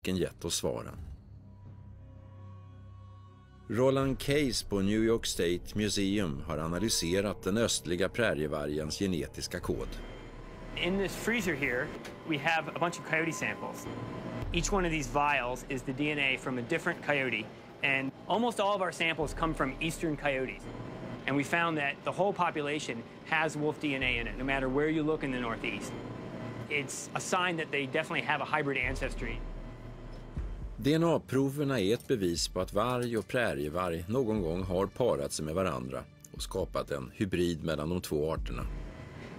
boken gett oss svaren. Roland Case på New York State Museum har analyserat den östliga prärievargens genetiska kod. In this freezer here, we have a bunch of coyote samples. Each one of these vials is the DNA from a different coyote, and almost all of our samples come from eastern coyotes. And we found that the whole population has wolf DNA in it, no matter where you look in the Northeast. It's a sign that they definitely have a hybrid ancestry. DNA-proverna är ett bevis på att varg och prärievarg någon gång har parat sig med varandra och skapat en hybrid mellan de två arterna.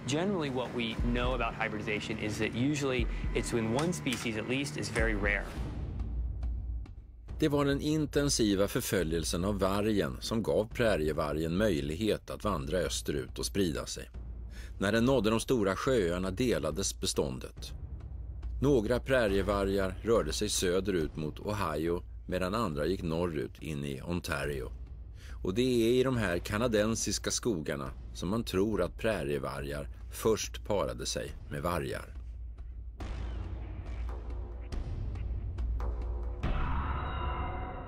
Generally what we know about hybridization is that usually it's when one species at least is very rare. Det var den intensiva förföljelsen av vargen som gav prärievargen möjlighet att vandra österut och sprida sig. När den nådde de stora sjöarna delades beståndet. Några prärievargar rörde sig söderut mot Ohio medan andra gick norrut in i Ontario. Och det är i de här kanadensiska skogarna som man tror att prärievargar först parade sig med vargar.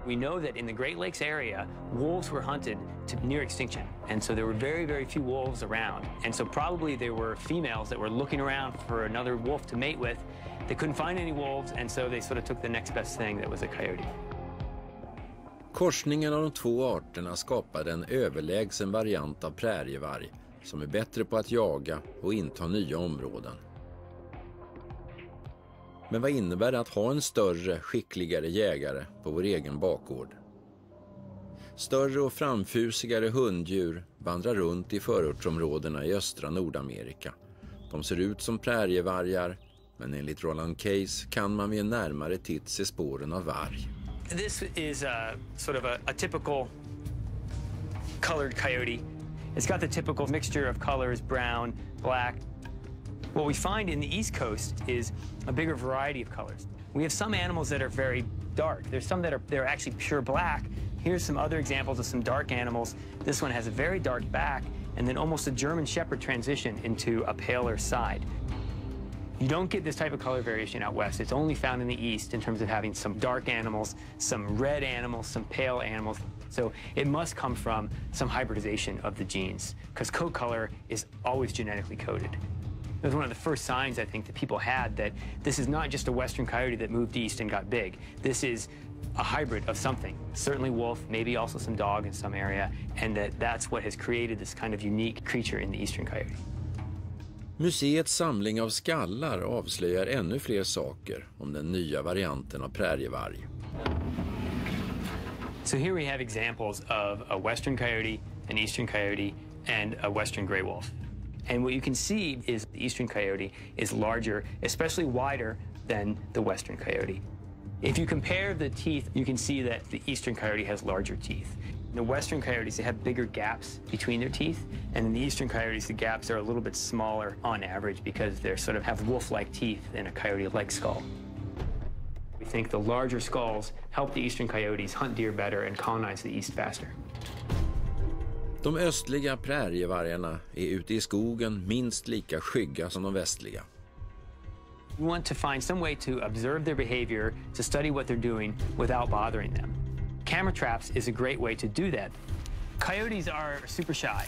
We know that in the Great Lakes area, wolves were hunted to near extinction. And so there were very, very few wolves around. And so probably there were females that were looking around for another wolf to mate with. They couldn't find any wolves, and so they sort of took the next best thing that was a coyote. Korsningen av de två arterna skapade en överlägsen variant av prärievarg som är bättre på att jaga och inta nya områden. Men vad innebär det att ha en större, skickligare jägare på vår egen bakgård? Större och framfusigare hunddjur vandrar runt i förortsområdena i östra Nordamerika. De ser ut som prärievargar, men enligt Roland Case kan man vid en närmare titt se spåren av varg. This is sort of a typical colored coyote. It's got the typical mixture of colors, brown, black. What we find in the East Coast is a bigger variety of colors. We have some animals that are very dark. There's some that they're actually pure black. Here's some other examples of some dark animals. This one has a very dark back and then almost a German Shepherd transition into a paler side. You don't get this type of color variation out west. It's only found in the east in terms of having some dark animals, some red animals, some pale animals. So it must come from some hybridization of the genes because coat color is always genetically coded. It was one of the first signs, I think, that people had that this is not just a western coyote that moved east and got big. This is a hybrid of something, certainly wolf, maybe also some dog in some area, and that's what has created this kind of unique creature in the eastern coyote. Museets samling av skallar avslöjar ännu fler saker om den nya varianten av prärievarg. So here we have examples of a western coyote, an eastern coyote, and a western gray wolf. And what you can see is the eastern coyote is larger, especially wider than the western coyote. If you compare the teeth, you can see that the eastern coyote has larger teeth. The western coyotes, they have bigger gaps between their teeth, and in the eastern coyotes, the gaps are a little bit smaller on average because they sort of have wolf-like teeth and a coyote-like skull. We think the larger skulls help the eastern coyotes hunt deer better and colonize the east faster. De östliga prärievargarna är ute i skogen minst lika skygga som de västliga. We want to find some way to observe their behavior, to study what they're doing without bothering them. Camera traps is a great way to do that. Coyotes are super shy,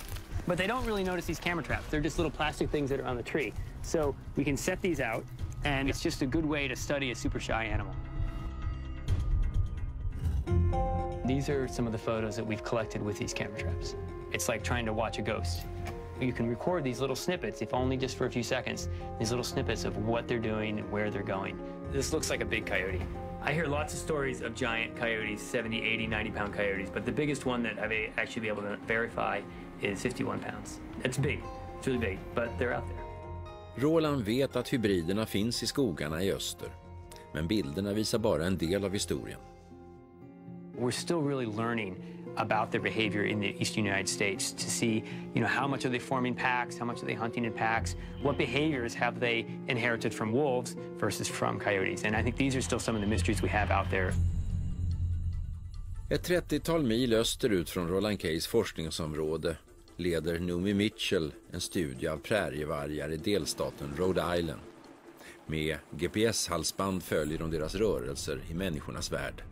but they don't really notice these camera traps. They're just little plastic things that are on the tree. So we can set these out, and it's just a good way to study a super shy animal. These are some of the photos that we've collected with these camera traps. It's like trying to watch a ghost. You can record these little snippets, if only just for a few seconds, these little snippets of what they're doing and where they're going. This looks like a big coyote. I hear lots of stories of giant coyotes, 70, 80, 90-pound coyotes, but the biggest one that I've actually been able to verify is 51 pounds. It's big, it's really big, but they're out there. Roland vet att hybriderna finns i skogarna i öster, men bilderna visar bara en del av historien. We're still really learning about their behavior in the eastern United States to see, how much are they forming packs, how much are they hunting in packs, what behaviors have they inherited from wolves versus from coyotes. And I think these are still some of the mysteries we have out there. Ett 30-tal mil österut från Roland Case forskningsområde leder Noomi Mitchell en studie av prärievargar i delstaten Rhode Island. Med GPS-halsband följer de deras rörelser i människornas värld.